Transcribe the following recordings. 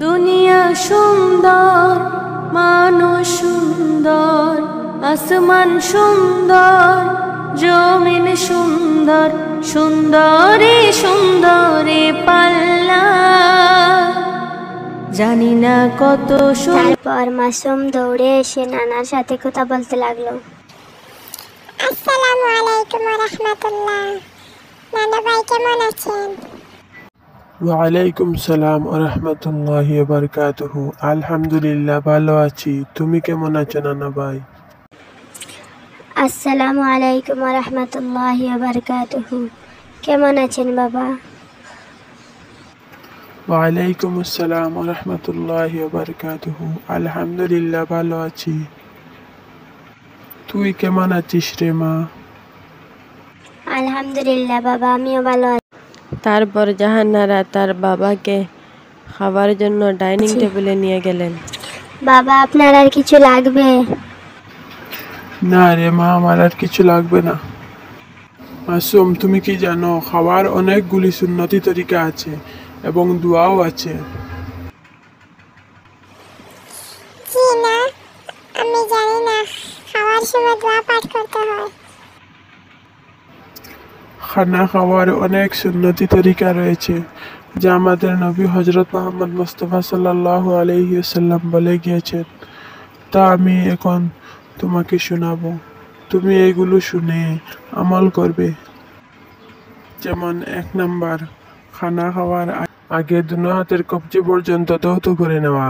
দুনিয়া সুন্দর, মানুষ সুন্দর, আসমান সুন্দর, জমিন সুন্দর, সুন্দরে সুন্দরে পাল্লা। জানি না কত তারপর মাসুম দৌড়ে এসে নানার সাথে কথা বলতে লাগলো। আসসালামু আলাইকুম ওয়া রাহমাতুল্লাহ। নানা ভাই কেমন আছেন? ওয়ালাইকুম সালাম ওয়া রাহমাতুল্লাহি ওয়া বারাকাতুহু। আলহামদুলিল্লাহ ভালো আছি, তুমি কেমন আছো নানা ভাই? আসসালামু আলাইকুম ওয়া রাহমাতুল্লাহি ওয়া বারাকাতুহু। কেমন আছেন বাবা? ওয়ালাইকুম আসসালাম ওয়া রাহমাতুল্লাহি ওয়া বারাকাতুহু। আলহামদুলিল্লাহ ভালো আছি, তুই কেমন আছিস রে মা? আলহামদুলিল্লাহ বাবা, আমিও ভালো আছি। তারপর জাহানারা তার বাবাকে খাবার জন্য ডাইনিং টেবিলে নিয়ে গেলেন। বাবা, আপনার আর কিছু লাগবে? না রে মা, আমার আর কিছু লাগবে না। মাসুম, তুমি কি জানো খাওয়ার অনেকগুলি সুন্নতি তরিকা আছে এবং দোয়াও আছে। জি না, আমি জানি না খাওয়ার সময় দোয়া পাঠ করতে হয়। খানা খাওয়ার অনেক সুন্নতি তরিকা রয়েছে যা আমাদের নবী হজরত মোহাম্মদ মুস্তাফা সাল্লাল্লাহু আলাইহি ওয়াসাল্লাম বলে গিয়েছেন, তা আমি এখন তোমাকে শোনাবো। তুমি এগুলো শুনে আমল করবে। যেমন 1 নাম্বার, খানা খাওয়ার আগে দুনো হাতের কবজি পর্যন্ত ধৌত করে নেওয়া,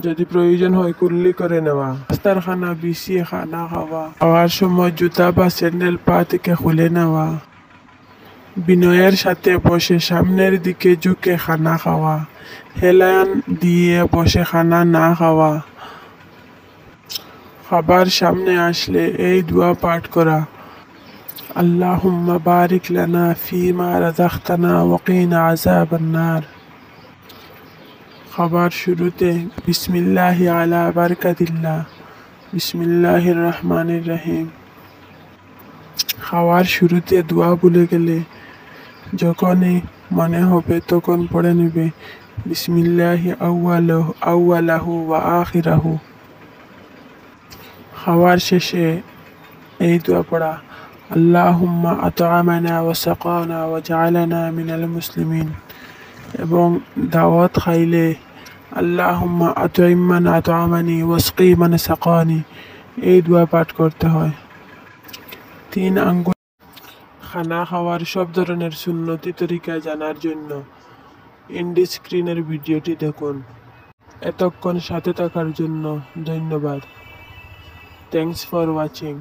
যদি প্রয়োজন হয় কুল্লি করে নেওয়া। নাস্তার খানা বিছিয়ে খানা খাওয়া, খাওয়ার সময় জুতা বা স্যান্ডেল পা থেকে খুলে নেওয়া, বিনয়ের সাথে বসে সামনের দিকে ঝুঁকে খানা খাওয়া, হেলান দিয়ে বসে খানা না খাওয়া, খাবার সামনে আসলে এই দোয়া পাঠ করা, আল্লাহুম্মা বারিক লানা ফিমা রাযাকতানা ওয়া কিনা আযাবান নার। খাবার শুরুতে বিসমিল্লাহি আলা বারাকাতিল্লাহ, বিসমিল্লাহির রহমানির রহিম। খাওয়ার শুরুতে দোয়া ভুলে গেলে যখনই মনে হবে তখন পড়ে নেবে বিসমিল্লাহি আউয়ালাহু ওয়া আখিরাহু। খাওয়ার শেষে এই দোয়া পড়া, আল্লাহুম্মা আত'আমানা ওয়া সাকানা ওয়া জা'আলানা মিনাল মুসলিমিন। এবং দাওয়াত খাইলে আল্লাহুম্মা আত'ইম মান আত'আমানি ওয়াসকি মান সাকানি, এই দোয়া পাঠ করতে হয়। 3 আঙ্গুল। খানা খাওয়ার সব ধরনের সুন্নতি তরিকা জানার জন্য এন্ড স্ক্রিনের ভিডিওটি দেখুন। এতক্ষণ সাথে থাকার জন্য ধন্যবাদ। Thanks for watching.